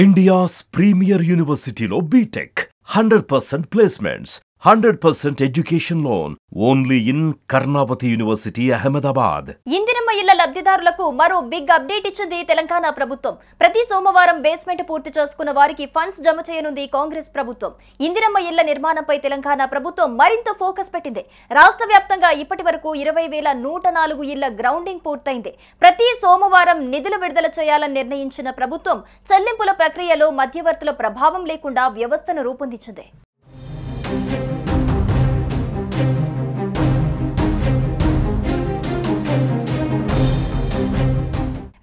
India's premier university lo BTech, 100% placements, 100% education loan, only in Karnavati University, Ahmedabad. Indiramma ఇళ్ల లబ్ధిదారులకు మరో big update ఇచ్చింది తెలంగాణ ప్రభుత్వం. ప్రతి సోమవారం బేస్మెంట్ పూర్తి చేసుకున్న వారికి ఫండ్స్ జమ చేయనుంది కాంగ్రెస్ ప్రభుత్వం. ఇందిరమ్మ ఇళ్ల నిర్మాణంపై తెలంగాణ ప్రభుత్వం మరింత ఫోకస్ పెట్టింది. రాష్ట్ర వ్యాప్తంగా ఇప్పటివరకు 20,104 ఇళ్ల గ్రౌండింగ్ పూర్తయింది. ప్రతి సోమవారం నిధులు విడుదల చేయాలని నిర్ణయించిన ప్రభుత్వం చెల్లింపుల ప్రక్రియలో మధ్యవర్తుల ప్రభావం లేకుండా వ్యవస్థను రూపొందించింది.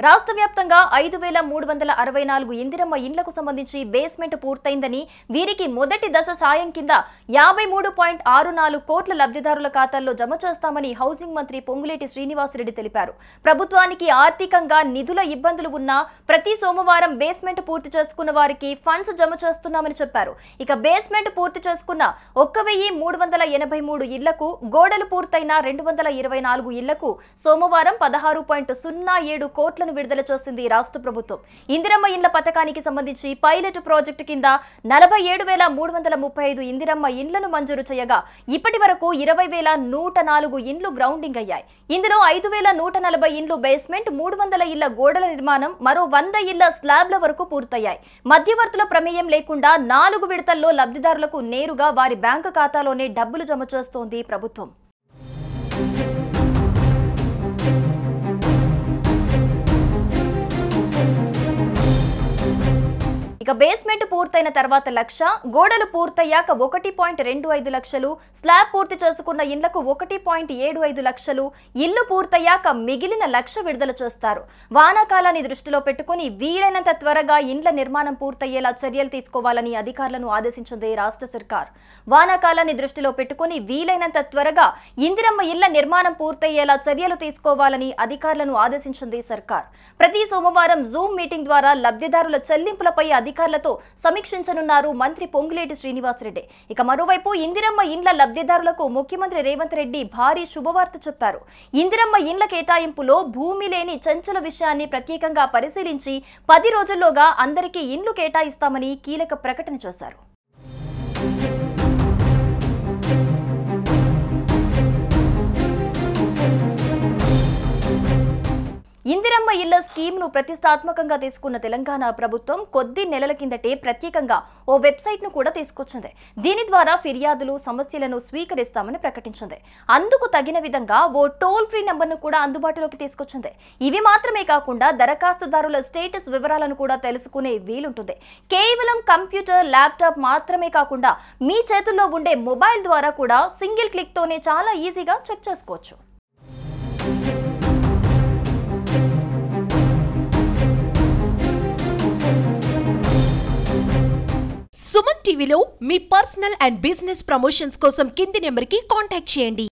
రాష్ట్ర వ్యాప్తంగా 5,364 ఇందిరమ్మ ఇండ్లకు సంబంధించి బేస్మెంట్ పూర్తయిందని, వీరికి మొదటి దశ సాయం కింద 53.64 కోట్ల లబ్ధిదారుల ఖాతాల్లో జమ చేస్తామని హౌసింగ్ మంత్రి పొంగులేటి శ్రీనివాసరెడ్డి తెలిపారు. ప్రభుత్వానికి ఆర్థికంగా నిధుల ఇబ్బందులు ఉన్నా ప్రతి సోమవారం బేస్మెంట్ పూర్తి చేసుకున్న వారికి ఫండ్స్ జమ చేస్తున్నామని చెప్పారు. ఇక బేస్మెంట్ పూర్తి చేసుకున్న 1,383 ఇళ్లకు, గోడలు పూర్తయిన 224 ఇళ్లకు సోమవారం 16.07 కోట్లను విడుదల చేసింది రాష్ట్ర ప్రభుత్వం. ఇందిరమ్మ ఇండ్ల పథకానికి సంబంధించి పైలట్ ప్రాజెక్టు కింద 47,335 ఇందిరమ్మ ఇండ్లను మంజూరు చేయగా ఇప్పటి వరకు 20,104 ఇండ్లు గ్రౌండింగ్ అయ్యాయి. ఇందులో 5,140 ఇండ్లు బేస్మెంట్, 300 ఇళ్ల గోడల నిర్మాణం, మరో 100 ఇళ్ల స్లాబ్ల వరకు పూర్తయ్యాయి. మధ్యవర్తుల ప్రమేయం లేకుండా 4 విడతల్లో లబ్ధిదారులకు నేరుగా వారి బ్యాంకు ఖాతాలోనే డబ్బులు జమ చేస్తోంది ప్రభుత్వం. ఇక బేస్మెంట్ పూర్తయిన తర్వాత 1,00,000, గోడలు పూర్తయ్యాక 1.25 లక్షలు, స్లాబ్ పూర్తి చేసుకున్న ఇండ్లకు 1.75 లక్షలు, ఇల్లు పూర్తయ్యాక మిగిలిన 1,00,000 విడుదల చేస్తారు. వానాకాలాన్ని దృష్టిలో పెట్టుకుని వీలైనంత త్వరగా ఇండ్ల నిర్మాణం పూర్తయ్యేలా చర్యలు తీసుకోవాలని అధికారులను ఆదేశించింది రాష్ట్ర సర్కార్. వానాకాలాన్ని దృష్టిలో పెట్టుకుని వీలైనంత త్వరగా ఇందిరమ్మ ఇళ్ల నిర్మాణం పూర్తయ్యేలా చర్యలు తీసుకోవాలని అధికారులను ఆదేశించింది సర్కార్. ప్రతి సోమవారం జూమ్ మీటింగ్ ద్వారా లబ్ధిదారుల చెల్లింపులపై అధికారులతో సమీక్షించనున్నారు మంత్రి పొంగులేటి శ్రీనివాసరెడ్డి. ఇక మరోవైపు ఇందిరమ్మ ఇండ్ల లబ్ధిదారులకు ముఖ్యమంత్రి రేవంత్ రెడ్డి భారీ శుభవార్త చెప్పారు. ఇందిరమ్మ ఇండ్ల కేటాయింపులో భూమి లేని చెంచుల విషయాన్ని ప్రత్యేకంగా పరిశీలించి 10 రోజుల్లోగా అందరికీ ఇండ్లు కేటాయిస్తామని కీలక ప్రకటన చేశారు. ఇందిరమ్మ ఇళ్ల స్కీమ్ను ప్రతిష్టాత్మకంగా తీసుకున్న తెలంగాణ ప్రభుత్వం కొద్ది నెలల కిందటే ప్రత్యేకంగా ఓ వెబ్సైట్ను కూడా తీసుకొచ్చింది. దీని ద్వారా ఫిర్యాదులు, సమస్యలను స్వీకరిస్తామని ప్రకటించింది. అందుకు తగిన విధంగా ఓ టోల్ ఫ్రీ నంబర్ను కూడా అందుబాటులోకి తీసుకొచ్చింది. ఇవి మాత్రమే కాకుండా దరఖాస్తుదారుల స్టేటస్ వివరాలను కూడా తెలుసుకునే వీలుంటుంది. కేవలం కంప్యూటర్, ల్యాప్టాప్ మాత్రమే కాకుండా మీ చేతుల్లో ఉండే మొబైల్ ద్వారా కూడా సింగిల్ క్లిక్తోనే చాలా ఈజీగా చెక్ చేసుకోవచ్చు. సుమన్ టీవీలో మీ పర్సనల్ అండ్ బిజినెస్ ప్రమోషన్స్ కోసం కింది నెంబర్కి కాంటాక్ట్ చేయండి.